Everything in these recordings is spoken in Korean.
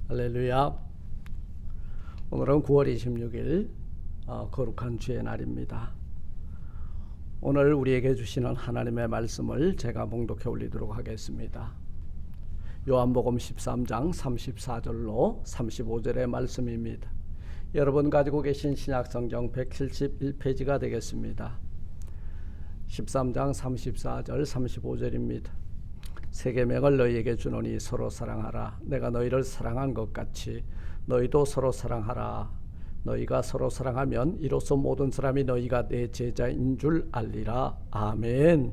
할렐루야. 오늘은 9월 26일 거룩한 주의 날입니다. 오늘 우리에게 주시는 하나님의 말씀을 제가 봉독해 올리도록 하겠습니다. 요한복음 13장 34절로 35절의 말씀입니다. 여러분 가지고 계신 신약성경 171페이지가 되겠습니다. 13장 34절 35절입니다. 새 계명을 너희에게 주노니 서로 사랑하라. 내가 너희를 사랑한 것 같이 너희도 서로 사랑하라. 너희가 서로 사랑하면 이로써 모든 사람이 너희가 내 제자인 줄 알리라. 아멘.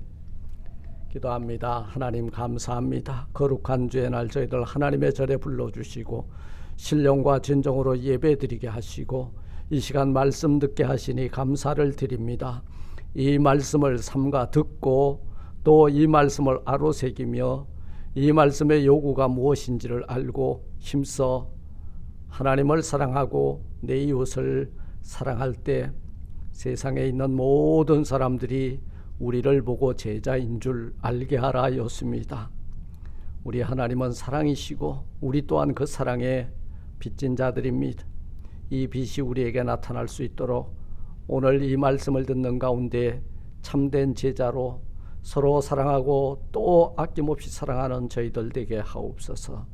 기도합니다. 하나님 감사합니다. 거룩한 주의 날 저희들 하나님의 절에 불러주시고 신령과 진정으로 예배드리게 하시고 이 시간 말씀 듣게 하시니 감사를 드립니다. 이 말씀을 삼가 듣고 또 이 말씀을 아로새기며 이 말씀의 요구가 무엇인지를 알고 힘써 하나님을 사랑하고 내 이웃을 사랑할 때 세상에 있는 모든 사람들이 우리를 보고 제자인 줄 알게 하라 였습니다. 우리 하나님은 사랑이시고 우리 또한 그 사랑에 빚진 자들입니다. 이 빛이 우리에게 나타날 수 있도록 오늘 이 말씀을 듣는 가운데 참된 제자로 서로 사랑하고 또 아낌없이 사랑하는 저희들 되게 하옵소서.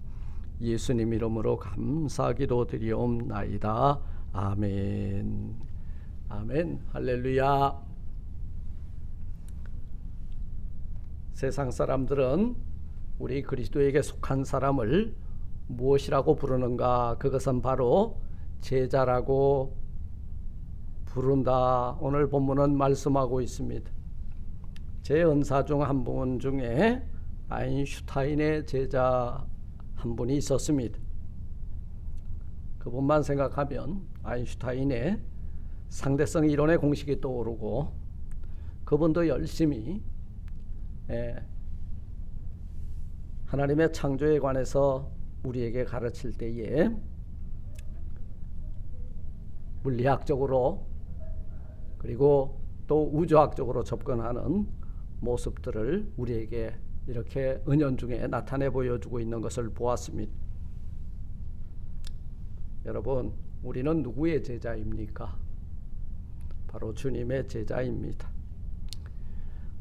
예수님 이름으로 감사기도 드리옵나이다. 아멘. 아멘. 할렐루야. 세상 사람들은 우리 그리스도에게 속한 사람을 무엇이라고 부르는가? 그것은 바로 제자라고 부른다. 오늘 본문은 말씀하고 있습니다. 제 은사 중 한 분 중에 아인슈타인의 제자 한 분이 있었습니다. 그분만 생각하면 아인슈타인의 상대성 이론의 공식이 떠오르고 그분도 열심히 하나님의 창조에 관해서 우리에게 가르칠 때에 물리학적으로 그리고 또 우주학적으로 접근하는 모습들을 우리에게 이렇게 은연중에 나타내 보여주고 있는 것을 보았습니다. 여러분, 우리는 누구의 제자입니까? 바로 주님의 제자입니다.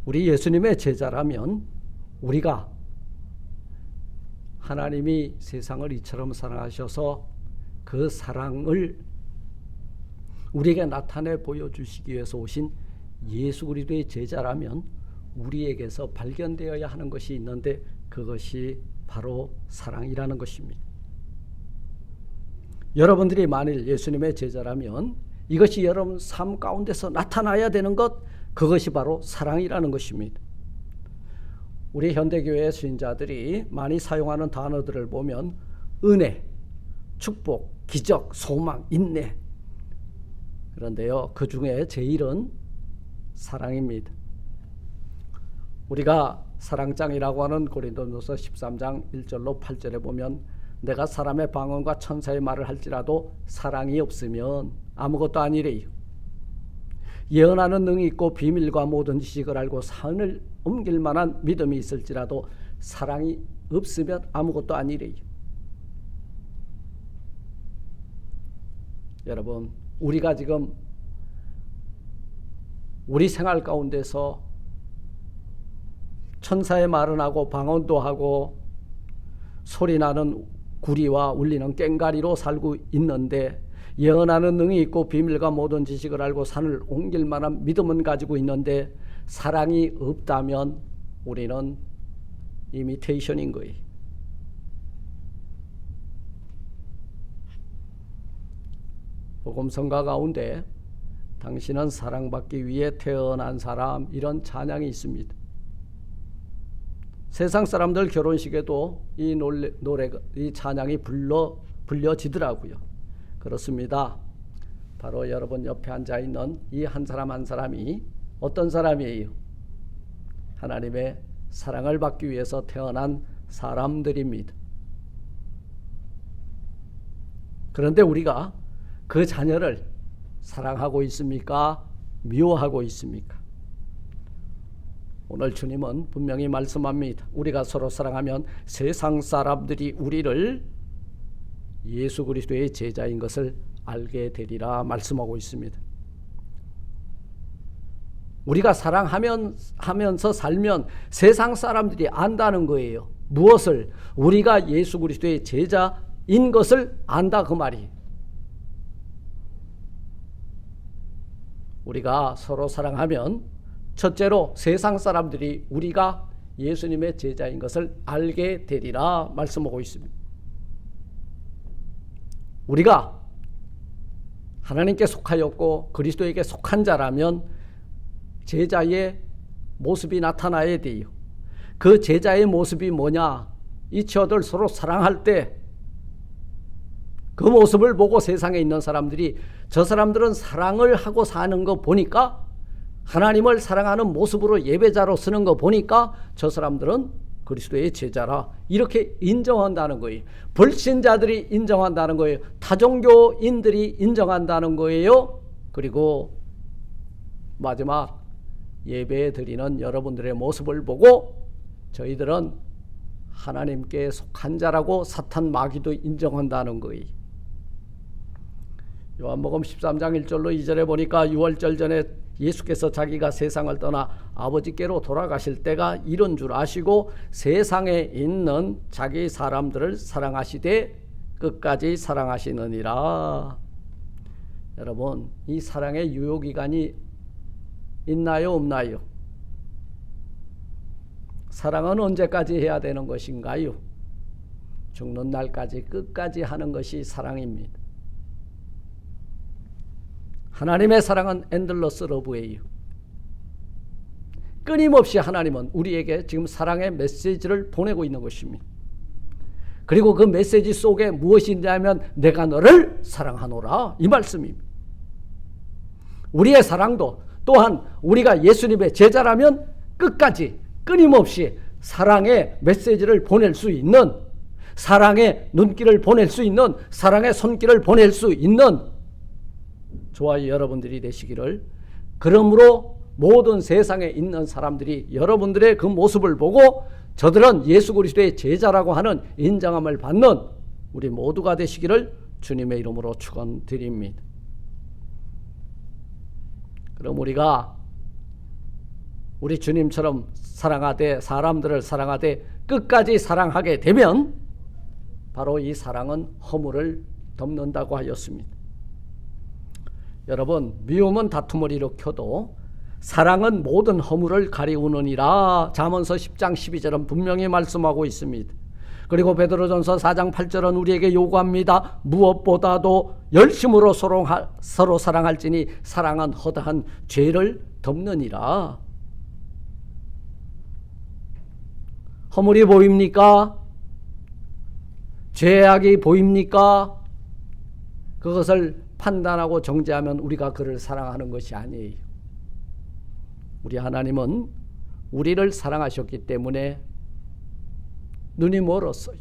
우리 예수님의 제자라면 우리가 하나님이 세상을 이처럼 사랑하셔서 그 사랑을 우리에게 나타내 보여주시기 위해서 오신 예수 그리스도의 제자라면 우리에게서 발견되어야 하는 것이 있는데 그것이 바로 사랑이라는 것입니다. 여러분들이 만일 예수님의 제자라면 이것이 여러분 삶 가운데서 나타나야 되는 것, 그것이 바로 사랑이라는 것입니다. 우리 현대교회 수인자들이 많이 사용하는 단어들을 보면 은혜, 축복, 기적, 소망, 인내, 그런데요, 그 중에 제일은 사랑입니다. 우리가 사랑장이라고 하는 고린도전서 13장 1절로 8절에 보면 내가 사람의 방언과 천사의 말을 할지라도 사랑이 없으면 아무것도 아니래요. 예언하는 능이 있고 비밀과 모든 지식을 알고 산을 옮길 만한 믿음이 있을지라도 사랑이 없으면 아무것도 아니래요. 여러분, 우리가 지금 우리 생활 가운데서 천사의 말은 하고 방언도 하고 소리나는 구리와 울리는 꽹가리로 살고 있는데 예언하는 능이 있고 비밀과 모든 지식을 알고 산을 옮길 만한 믿음은 가지고 있는데 사랑이 없다면 우리는 이미테이션인 거예요. 복음성가 가운데 당신은 사랑받기 위해 태어난 사람, 이런 찬양이 있습니다. 세상 사람들 결혼식에도 이 이 찬양이 불려지더라고요. 그렇습니다. 바로 여러분 옆에 앉아있는 이 한 사람 한 사람이 어떤 사람이에요? 하나님의 사랑을 받기 위해서 태어난 사람들입니다. 그런데 우리가 그 자녀를 사랑하고 있습니까? 미워하고 있습니까? 오늘 주님은 분명히 말씀합니다. 우리가 서로 사랑하면 세상 사람들이 우리를 예수 그리스도의 제자인 것을 알게 되리라 말씀하고 있습니다. 우리가 사랑하면서 살면 세상 사람들이 안다는 거예요. 무엇을? 우리가 예수 그리스도의 제자인 것을 안다 그 말이. 우리가 서로 사랑하면 첫째로 세상 사람들이 우리가 예수님의 제자인 것을 알게 되리라 말씀하고 있습니다. 우리가 하나님께 속하였고 그리스도에게 속한 자라면 제자의 모습이 나타나야 돼요. 그 제자의 모습이 뭐냐? 이 처들 서로 사랑할 때 그 모습을 보고 세상에 있는 사람들이 저 사람들은 사랑을 하고 사는 거 보니까, 하나님을 사랑하는 모습으로 예배자로 쓰는 거 보니까 저 사람들은 그리스도의 제자라 이렇게 인정한다는 거예요. 불신자들이 인정한다는 거예요. 타종교인들이 인정한다는 거예요. 그리고 마지막 예배 드리는 여러분들의 모습을 보고 저희들은 하나님께 속한 자라고 사탄 마귀도 인정한다는 거예요. 요한복음 13장 1절로 2절에 보니까 6월절 전에 예수께서 자기가 세상을 떠나 아버지께로 돌아가실 때가 이런 줄 아시고 세상에 있는 자기 사람들을 사랑하시되 끝까지 사랑하시느니라. 여러분, 이 사랑의 유효기간이 있나요, 없나요? 사랑은 언제까지 해야 되는 것인가요? 죽는 날까지 끝까지 하는 것이 사랑입니다. 하나님의 사랑은 엔들러스 러브예요. 끊임없이 하나님은 우리에게 지금 사랑의 메시지를 보내고 있는 것입니다. 그리고 그 메시지 속에 무엇이 있냐면 내가 너를 사랑하노라 이 말씀입니다. 우리의 사랑도 또한 우리가 예수님의 제자라면 끝까지 끊임없이 사랑의 메시지를 보낼 수 있는, 사랑의 눈길을 보낼 수 있는, 사랑의 손길을 보낼 수 있는 저와 여러분들이 되시기를, 그러므로 모든 세상에 있는 사람들이 여러분들의 그 모습을 보고 저들은 예수 그리스도의 제자라고 하는 인정함을 받는 우리 모두가 되시기를 주님의 이름으로 축원드립니다. 그럼 우리가 우리 주님처럼 사랑하되, 사람들을 사랑하되 끝까지 사랑하게 되면 바로 이 사랑은 허물을 덮는다고 하였습니다. 여러분, 미움은 다툼을 일으켜도 사랑은 모든 허물을 가리우느니라 잠언서 10장 12절은 분명히 말씀하고 있습니다. 그리고 베드로전서 4장 8절은 우리에게 요구합니다. 무엇보다도 열심으로 서로 사랑할지니 사랑은 허다한 죄를 덮느니라. 허물이 보입니까? 죄악이 보입니까? 그것을 판단하고 정죄하면 우리가 그를 사랑하는 것이 아니에요. 우리 하나님은 우리를 사랑하셨기 때문에 눈이 멀었어요.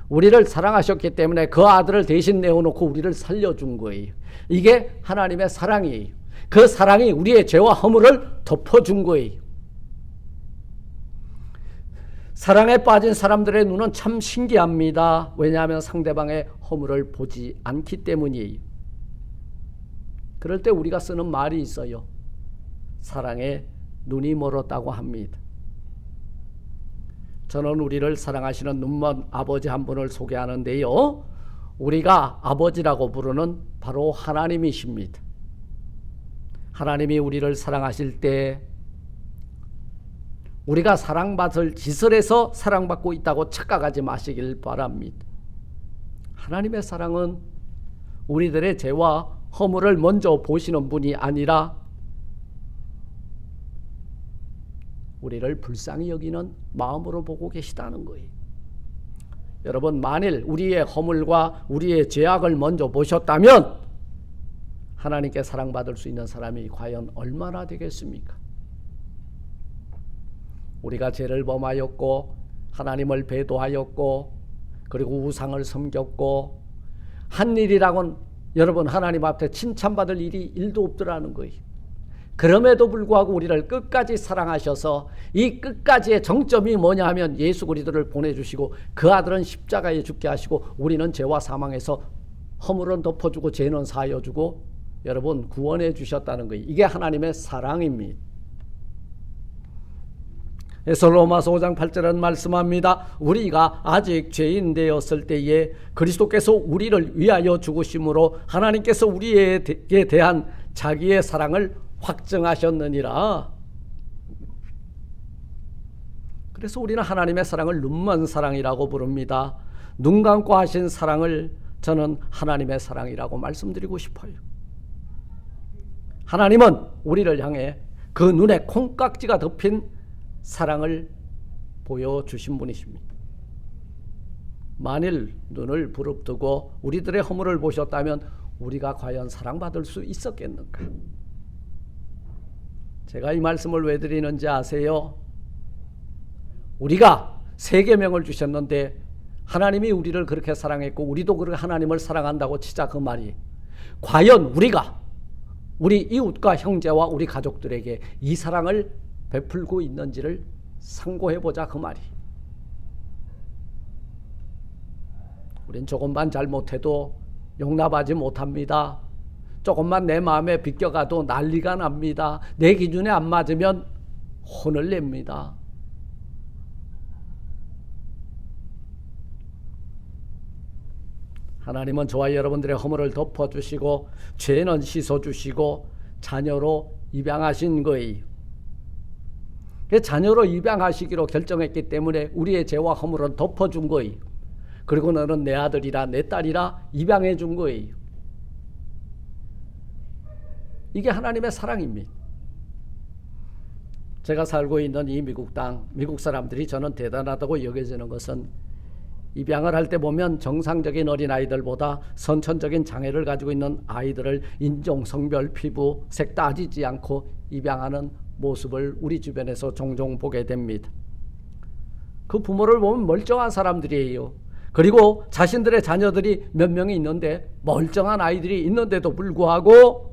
우리를 사랑하셨기 때문에 그 아들을 대신 내어놓고 우리를 살려준 거예요. 이게 하나님의 사랑이에요. 그 사랑이 우리의 죄와 허물을 덮어준 거예요. 사랑에 빠진 사람들의 눈은 참 신기합니다. 왜냐하면 상대방의 허물을 보지 않기 때문이에요. 그럴 때 우리가 쓰는 말이 있어요. 사랑에 눈이 멀었다고 합니다. 저는 우리를 사랑하시는 눈먼 아버지 한 분을 소개하는데요. 우리가 아버지라고 부르는 바로 하나님이십니다. 하나님이 우리를 사랑하실 때 우리가 사랑받을 짓을 해서 사랑받고 있다고 착각하지 마시길 바랍니다. 하나님의 사랑은 우리들의 죄와 허물을 먼저 보시는 분이 아니라 우리를 불쌍히 여기는 마음으로 보고 계시다는 거예요. 여러분, 만일 우리의 허물과 우리의 죄악을 먼저 보셨다면 하나님께 사랑받을 수 있는 사람이 과연 얼마나 되겠습니까? 우리가 죄를 범하였고 하나님을 배도하였고 그리고 우상을 섬겼고 한 일이라고는 여러분 하나님 앞에 칭찬받을 일이 1도 없더라는 거예요. 그럼에도 불구하고 우리를 끝까지 사랑하셔서 이 끝까지의 정점이 뭐냐 하면 예수 그리스도를 보내주시고 그 아들은 십자가에 죽게 하시고 우리는 죄와 사망에서 허물은 덮어주고 죄는 사하여주고 여러분 구원해 주셨다는 거예요. 이게 하나님의 사랑입니다. 그래서 로마서 5장 8절은 말씀합니다. 우리가 아직 죄인 되었을 때에 그리스도께서 우리를 위하여 죽으심으로 하나님께서 우리에게 대한 자기의 사랑을 확증하셨느니라. 그래서 우리는 하나님의 사랑을 눈먼 사랑이라고 부릅니다. 눈 감고 하신 사랑을 저는 하나님의 사랑이라고 말씀드리고 싶어요. 하나님은 우리를 향해 그 눈에 콩깍지가 덮인 사랑을 보여주신 분이십니다. 만일 눈을 부릅뜨고 우리들의 허물을 보셨다면 우리가 과연 사랑받을 수 있었겠는가? 제가 이 말씀을 왜 드리는지 아세요? 우리가 세 계명을 주셨는데 하나님이 우리를 그렇게 사랑했고 우리도 그렇게 하나님을 사랑한다고 치자 그 말이 과연 우리가 우리 이웃과 형제와 우리 가족들에게 이 사랑을 베풀고 있는지를 상고해보자 그 말이. 우린 조금만 잘못해도 용납하지 못합니다. 조금만 내 마음에 비껴가도 난리가 납니다. 내 기준에 안 맞으면 혼을 냅니다. 하나님은 저와 여러분들의 허물을 덮어주시고 죄는 씻어주시고 자녀로 입양하신 거예요. 자녀로 입양하시기로 결정했기 때문에 우리의 죄와 허물은 덮어준 거예요. 그리고 너는 내 아들이라 내 딸이라 입양해 준 거예요. 이게 하나님의 사랑입니다. 제가 살고 있는 이 미국 땅, 미국 사람들이 저는 대단하다고 여겨지는 것은 입양을 할 때 보면 정상적인 어린아이들보다 선천적인 장애를 가지고 있는 아이들을 인종, 성별, 피부, 색 따지지 않고 입양하는 모습을 우리 주변에서 종종 보게 됩니다. 그 부모를 보면 멀쩡한 사람들이에요. 그리고 자신들의 자녀들이 몇 명이 있는데 멀쩡한 아이들이 있는데도 불구하고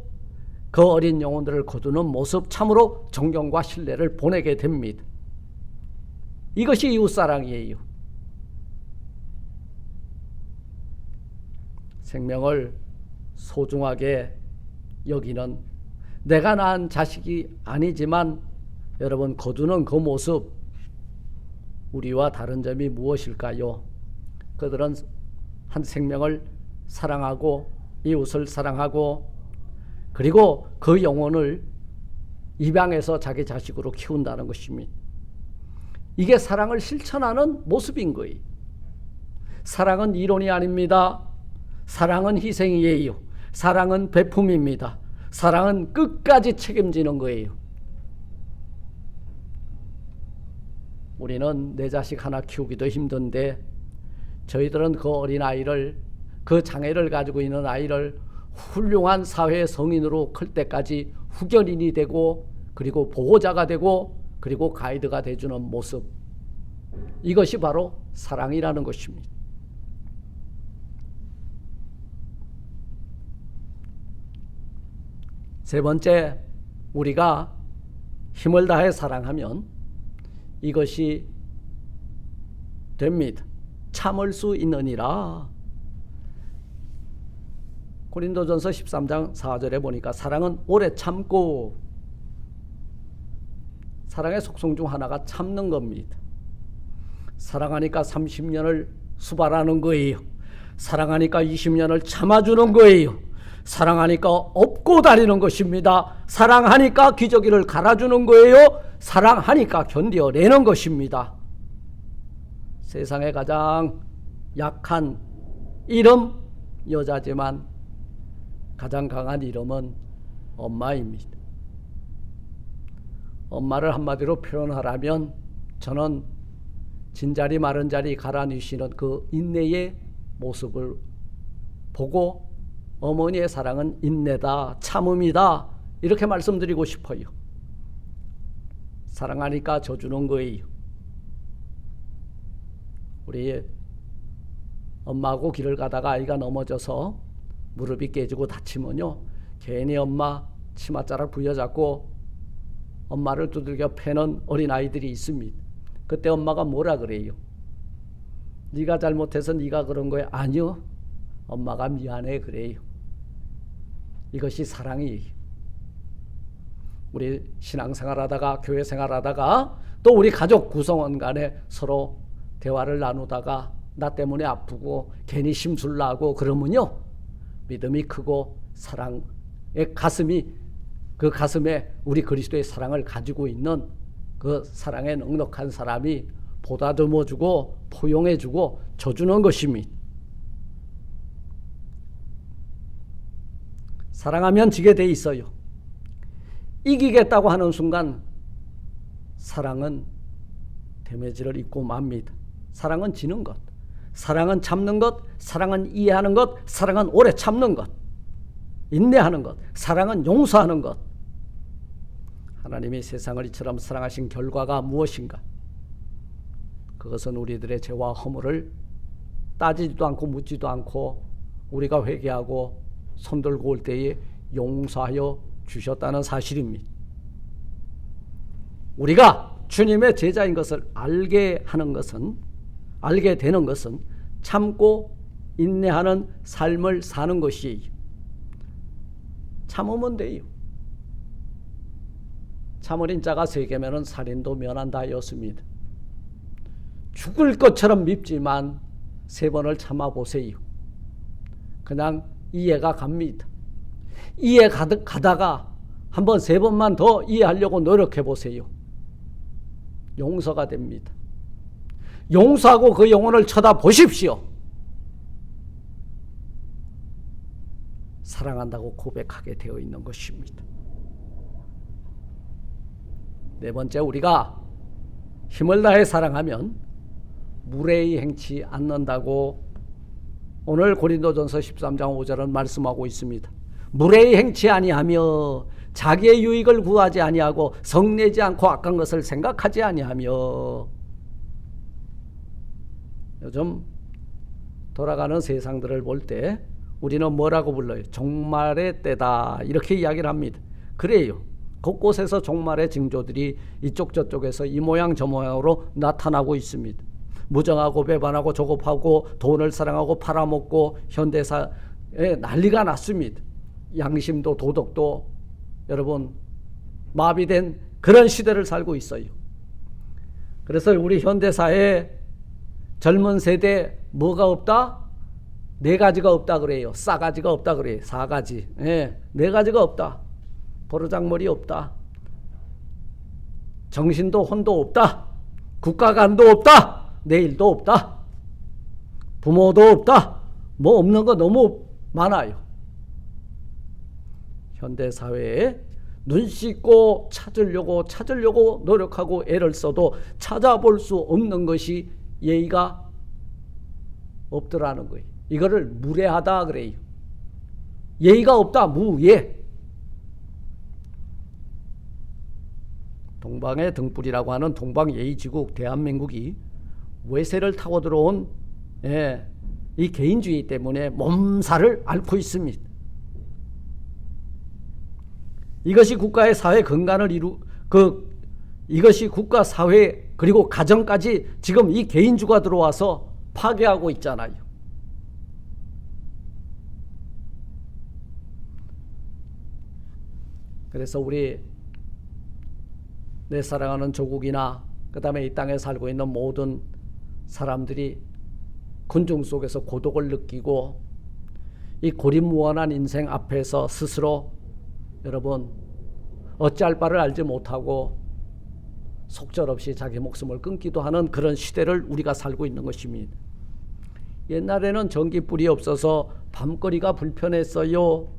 그 어린 영혼들을 거두는 모습 참으로 존경과 신뢰를 보내게 됩니다. 이것이 이웃사랑이에요. 생명을 소중하게 여기는 내가 낳은 자식이 아니지만 여러분 거두는 그 모습 우리와 다른 점이 무엇일까요? 그들은 한 생명을 사랑하고 이웃을 사랑하고 그리고 그 영혼을 입양해서 자기 자식으로 키운다는 것입니다. 이게 사랑을 실천하는 모습인 거예요. 사랑은 이론이 아닙니다. 사랑은 희생이에요. 사랑은 베품입니다. 사랑은 끝까지 책임지는 거예요. 우리는 내 자식 하나 키우기도 힘든데 저희들은 그 어린아이를 그 장애를 가지고 있는 아이를 훌륭한 사회 성인으로 클 때까지 후견인이 되고 그리고 보호자가 되고 그리고 가이드가 돼주는 모습, 이것이 바로 사랑이라는 것입니다. 세 번째, 우리가 힘을 다해 사랑하면 이것이 됩니다. 참을 수 있느니라. 고린도전서 13장 4절에 보니까 사랑은 오래 참고, 사랑의 속성 중 하나가 참는 겁니다. 사랑하니까 30년을 수발하는 거예요. 사랑하니까 20년을 참아주는 거예요. 사랑하니까 업고 다니는 것입니다. 사랑하니까 기저귀를 갈아주는 거예요. 사랑하니까 견뎌내는 것입니다. 세상에 가장 약한 이름 여자지만 가장 강한 이름은 엄마입니다. 엄마를 한마디로 표현하라면 저는 진자리 마른 자리 갈아넣으시는 그 인내의 모습을 보고 어머니의 사랑은 인내다, 참음이다, 이렇게 말씀드리고 싶어요. 사랑하니까 져주는 거예요. 우리 엄마하고 길을 가다가 아이가 넘어져서 무릎이 깨지고 다치면요, 괜히 엄마 치맛자락 부여잡고 엄마를 두들겨 패는 어린아이들이 있습니다. 그때 엄마가 뭐라 그래요? 네가 잘못해서 네가 그런 거야? 아니요. 엄마가 미안해 그래요. 이것이 사랑이에요. 우리 신앙생활하다가 교회 생활하다가 또 우리 가족 구성원 간에 서로 대화를 나누다가 나 때문에 아프고 괜히 심술 나고 그러면요, 믿음이 크고 사랑의 가슴이, 그 가슴에 우리 그리스도의 사랑을 가지고 있는 그 사랑에 넉넉한 사람이 보다듬어주고 포용해주고 져주는 것입니다. 사랑하면 지게 돼 있어요. 이기겠다고 하는 순간 사랑은 데미지를 입고 맙니다. 사랑은 지는 것, 사랑은 참는 것, 사랑은 이해하는 것, 사랑은 오래 참는 것, 인내하는 것, 사랑은 용서하는 것. 하나님이 세상을 이처럼 사랑하신 결과가 무엇인가? 그것은 우리들의 죄와 허물을 따지지도 않고 묻지도 않고 우리가 회개하고 손들고 올 때에 용서하여 주셨다는 사실입니다. 우리가 주님의 제자인 것을 알게 되는 것은 참고 인내하는 삶을 사는 것이에요. 참으면 돼요. 참으린 자가 3개면은 살인도 면한다 하였습니다. 죽을 것처럼 밉지만 3번을 참아보세요. 그냥 이해가 갑니다. 이해 가다가 한번 3번만 더 이해하려고 노력해 보세요. 용서가 됩니다. 용서하고 그 영혼을 쳐다보십시오. 사랑한다고 고백하게 되어 있는 것입니다. 4번째, 우리가 힘을 다해 사랑하면 무례히 행치 않는다고 오늘 고린도전서 13장 5절은 말씀하고 있습니다. 무례히 행치 아니하며 자기의 유익을 구하지 아니하고 성내지 않고 악한 것을 생각하지 아니하며. 요즘 돌아가는 세상들을 볼 때 우리는 뭐라고 불러요? 종말의 때다, 이렇게 이야기를 합니다. 그래요. 곳곳에서 종말의 징조들이 이쪽 저쪽에서 이 모양 저 모양으로 나타나고 있습니다. 무정하고 배반하고 조급하고 돈을 사랑하고 팔아먹고 현대사에 난리가 났습니다. 양심도 도덕도 여러분 마비된 그런 시대를 살고 있어요. 그래서 우리 현대사에 젊은 세대 뭐가 없다? 4가지가 없다 그래요. 싸가지가 없다 그래요. 4가지. 4가지가 없다. 버르장머리 없다. 정신도 혼도 없다. 국가관도 없다. 내일도 없다. 부모도 없다. 뭐 없는 거 너무 많아요. 현대사회에 눈 씻고 찾으려고 노력하고 애를 써도 찾아볼 수 없는 것이 예의가 없더라는 거예요. 이거를 무례하다 그래요. 예의가 없다, 무예. 동방의 등불이라고 하는 동방예의지국 대한민국이 외세를 타고 들어온 이 개인주의 때문에 몸살을 앓고 있습니다. 이것이 국가의 사회 근간을 이것이 국가, 사회, 그리고 가정까지 지금 이 개인주가 들어와서 파괴하고 있잖아요. 그래서 우리 내 사랑하는 조국이나 그 다음에 이 땅에 살고 있는 모든 사람들이 군중 속에서 고독을 느끼고 이 고립무원한 인생 앞에서 스스로 여러분 어찌할 바를 알지 못하고 속절없이 자기 목숨을 끊기도 하는 그런 시대를 우리가 살고 있는 것입니다. 옛날에는 전기불이 없어서 밤거리가 불편했어요.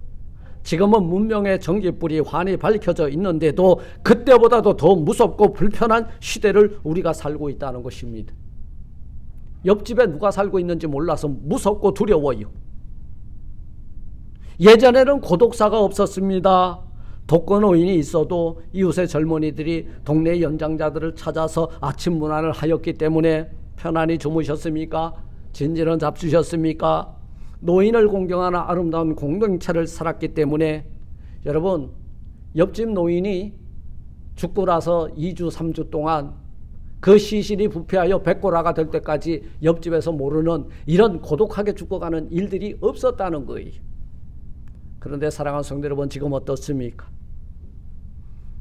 지금은 문명의 전기불이 환히 밝혀져 있는데도 그때보다도 더 무섭고 불편한 시대를 우리가 살고 있다는 것입니다. 옆집에 누가 살고 있는지 몰라서 무섭고 두려워요. 예전에는 고독사가 없었습니다. 독거노인이 있어도 이웃의 젊은이들이 동네 연장자들을 찾아서 아침 문안을 하였기 때문에 편안히 주무셨습니까? 진지는 잡수셨습니까? 노인을 공경하는 아름다운 공동체를 살았기 때문에 여러분 옆집 노인이 죽고 나서 2주 3주 동안 그 시신이 부패하여 백골화가 될 때까지 옆집에서 모르는 이런 고독하게 죽어가는 일들이 없었다는 거예요. 그런데 사랑하는 성도 여러분, 지금 어떻습니까?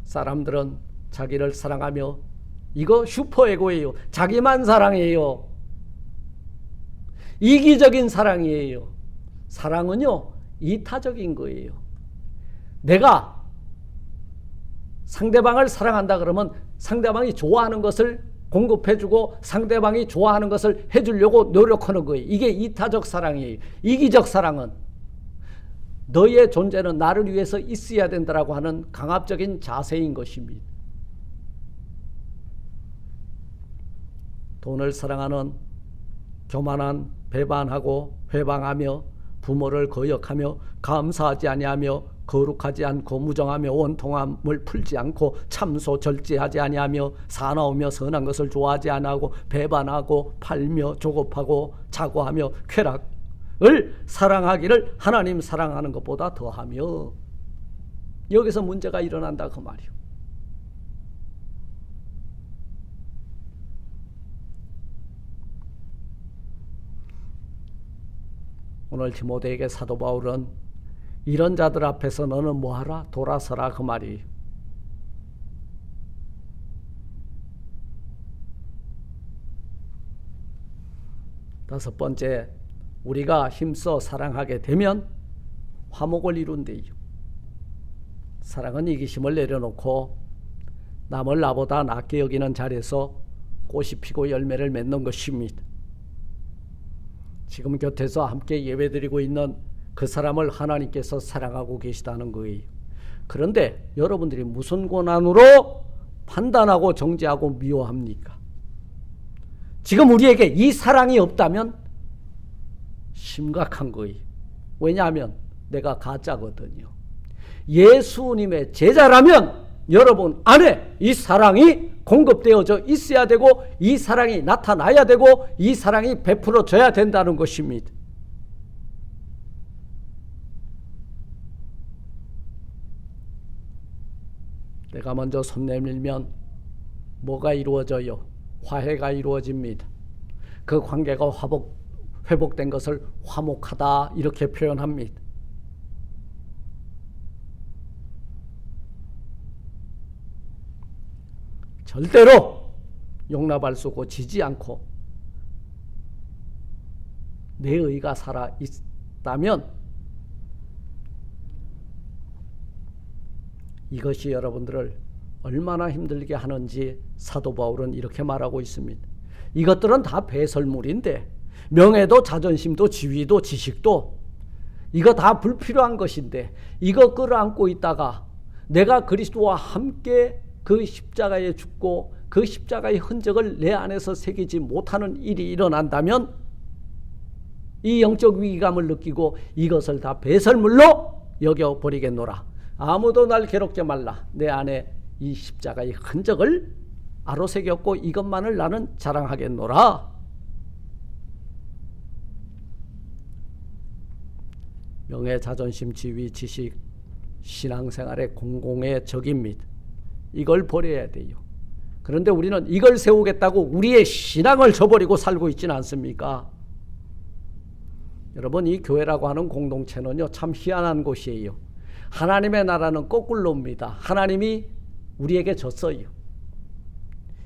사람들은 자기를 사랑하며, 이거 슈퍼에고예요. 자기만 사랑해요. 이기적인 사랑이에요. 사랑은요, 이타적인 거예요. 내가 상대방을 사랑한다 그러면 상대방이 좋아하는 것을 공급해주고 상대방이 좋아하는 것을 해주려고 노력하는 거예요. 이게 이타적 사랑이에요. 이기적 사랑은 너의 존재는 나를 위해서 있어야 된다라고 하는 강압적인 자세인 것입니다. 돈을 사랑하는 교만한, 배반하고 회방하며 부모를 거역하며 감사하지 아니하며 거룩하지 않고 무정하며 원통함을 풀지 않고 참소 절제하지 아니하며 사나우며 선한 것을 좋아하지 아니하고 배반하고 팔며 조급하고 자고하며 쾌락을 사랑하기를 하나님 사랑하는 것보다 더하며, 여기서 문제가 일어난다 그 말이요. 오늘 디모데에게 사도 바울은 이런 자들 앞에서 너는 뭐하라? 돌아서라 그 말이에요. 다섯 번째, 우리가 힘써 사랑하게 되면 화목을 이룬대요. 사랑은 이기심을 내려놓고 남을 나보다 낫게 여기는 자리에서 꽃이 피고 열매를 맺는 것입니다. 지금 곁에서 함께 예배드리고 있는 그 사람을 하나님께서 사랑하고 계시다는 거예요. 그런데 여러분들이 무슨 권한으로 판단하고 정죄하고 미워합니까? 지금 우리에게 이 사랑이 없다면 심각한 거예요. 왜냐하면 내가 가짜거든요. 예수님의 제자라면 여러분 안에 이 사랑이 공급되어져 있어야 되고 이 사랑이 나타나야 되고 이 사랑이 베풀어져야 된다는 것입니다. 내가 먼저 손 내밀면 뭐가 이루어져요? 화해가 이루어집니다. 그 관계가 회복된 것을 화목하다 이렇게 표현합니다. 절대로 용납할 수 없고 지지 않고 내 의가 살아 있다면 이것이 여러분들을 얼마나 힘들게 하는지 사도 바울은 이렇게 말하고 있습니다. 이것들은 다 배설물인데, 명예도 자존심도 지위도 지식도 이거 다 불필요한 것인데, 이거 끌어안고 있다가 내가 그리스도와 함께 그 십자가에 죽고 그 십자가의 흔적을 내 안에서 새기지 못하는 일이 일어난다면 이 영적 위기감을 느끼고 이것을 다 배설물로 여겨버리겠노라. 아무도 날 괴롭게 말라. 내 안에 이 십자가의 흔적을 아로새겼고 이것만을 나는 자랑하겠노라. 명예, 자존심, 지위, 지식, 신앙생활의 공공의 적입니다. 이걸 버려야 돼요. 그런데 우리는 이걸 세우겠다고 우리의 신앙을 저버리고 살고 있지는 않습니까? 여러분, 이 교회라고 하는 공동체는요, 참 희한한 곳이에요. 하나님의 나라는 거꾸로입니다. 하나님이 우리에게 줬어요.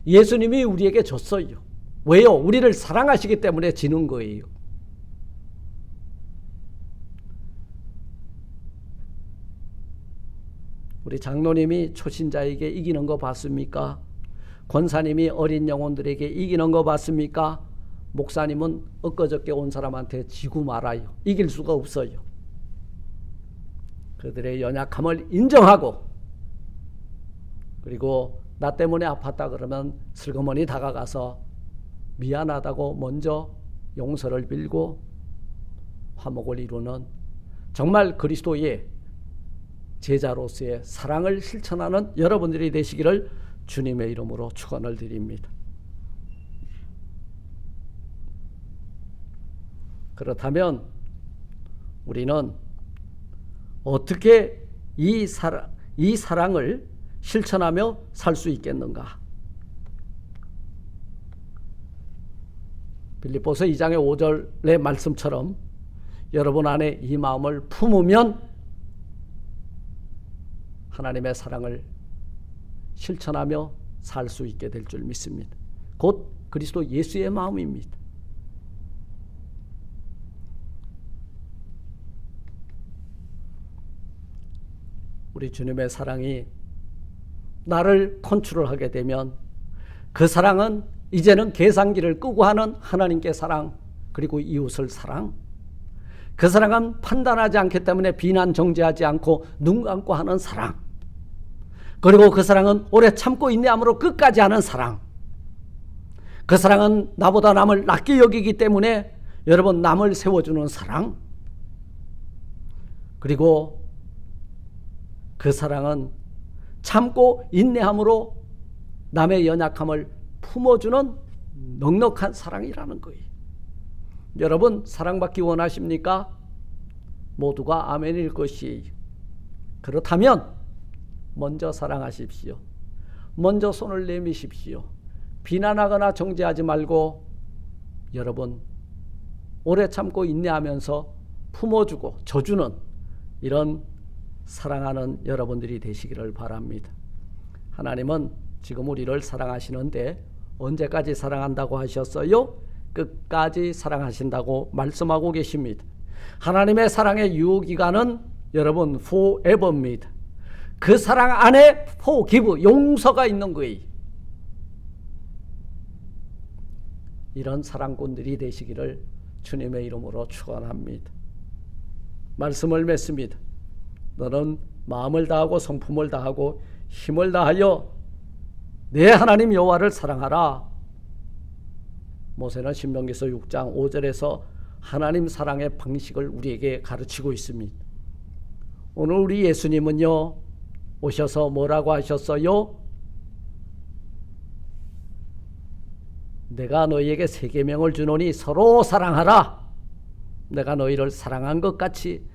예수님이 우리에게 줬어요. 왜요? 우리를 사랑하시기 때문에 지는 거예요. 우리 장로님이 초신자에게 이기는 거 봤습니까? 권사님이 어린 영혼들에게 이기는 거 봤습니까? 목사님은 엊그저께 온 사람한테 지고 말아요. 이길 수가 없어요. 그들의 연약함을 인정하고, 그리고 나 때문에 아팠다 그러면 슬그머니 다가가서 미안하다고 먼저 용서를 빌고 화목을 이루는 정말 그리스도의 제자로서의 사랑을 실천하는 여러분들이 되시기를 주님의 이름으로 축원을 드립니다. 그렇다면 우리는 어떻게 이 사랑을 실천하며 살 수 있겠는가? 빌립보서 2장의 5절의 말씀처럼 여러분 안에 이 마음을 품으면 하나님의 사랑을 실천하며 살 수 있게 될 줄 믿습니다. 곧 그리스도 예수의 마음입니다. 우리 주님의 사랑이 나를 컨트롤하게 되면 그 사랑은 이제는 계산기를 끄고 하는 하나님께 사랑, 그리고 이웃을 사랑, 그 사랑은 판단하지 않기 때문에 비난 정죄하지 않고 눈 감고 하는 사랑, 그리고 그 사랑은 오래 참고 인내함으로 끝까지 하는 사랑, 그 사랑은 나보다 남을 낮게 여기기 때문에 여러분 남을 세워주는 사랑, 그리고 그 사랑은 참고 인내함으로 남의 연약함을 품어주는 넉넉한 사랑이라는 거예요. 여러분 사랑받기 원하십니까? 모두가 아멘일 것이에요. 그렇다면 먼저 사랑하십시오. 먼저 손을 내미십시오. 비난하거나 정죄하지 말고 여러분 오래 참고 인내하면서 품어주고 져주는 이런 사랑하는 여러분들이 되시기를 바랍니다. 하나님은 지금 우리를 사랑하시는데 언제까지 사랑한다고 하셨어요? 끝까지 사랑하신다고 말씀하고 계십니다. 하나님의 사랑의 유효기간은 여러분 forever입니다. 그 사랑 안에 forgive, 용서가 있는 거예요. 이런 사랑꾼들이 되시기를 주님의 이름으로 축원합니다. 말씀을 맺습니다. 너는 마음을 다하고 성품을 다하고 힘을 다하여 내 하나님 여호와를 사랑하라. 모세는 신명기서 6장 5절에서 하나님 사랑의 방식을 우리에게 가르치고 있습니다. 오늘 우리 예수님은요 오셔서 뭐라고 하셨어요? 내가 너희에게 새 계명을 주노니 서로 사랑하라. 내가 너희를 사랑한 것 같이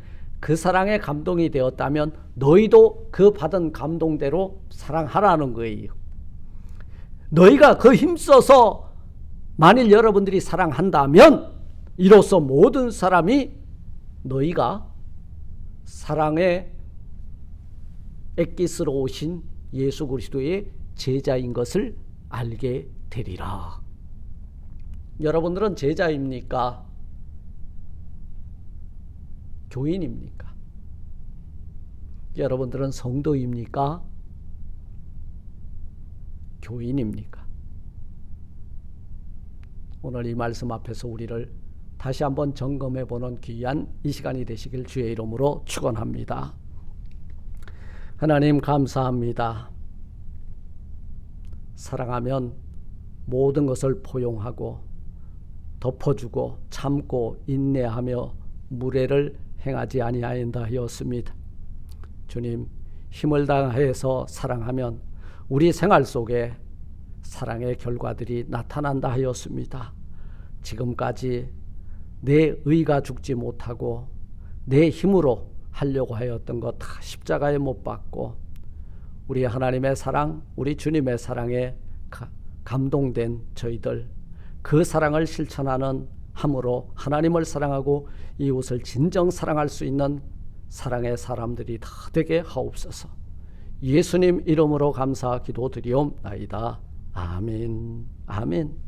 그 사랑에 감동이 되었다면 너희도 그 받은 감동대로 사랑하라는 거예요. 너희가 그 힘써서 만일 여러분들이 사랑한다면 이로써 모든 사람이 너희가 사랑의 엑기스로 오신 예수 그리스도의 제자인 것을 알게 되리라. 여러분들은 제자입니까? 교인입니까? 여러분들은 성도입니까? 교인입니까? 오늘 이 말씀 앞에서 우리를 다시 한번 점검해 보는 귀한 이 시간이 되시길 주의 이름으로 축원합니다. 하나님 감사합니다. 사랑하면 모든 것을 포용하고 덮어주고 참고 인내하며 무례를 행하지 아니하인다 하였습니다. 주님, 힘을 다해서 사랑하면 우리 생활 속에 사랑의 결과들이 나타난다 하였습니다. 지금까지 내 의가 죽지 못하고 내 힘으로 하려고 하였던 것 다 십자가에 못 박고 우리 하나님의 사랑, 우리 주님의 사랑에 감동된 저희들, 그 사랑을 실천하는 함으로 하나님을 사랑하고 이웃을 진정 사랑할 수 있는 사랑의 사람들이 다 되게 하옵소서. 예수님 이름으로 감사 기도드리옵나이다. 아멘. 아멘.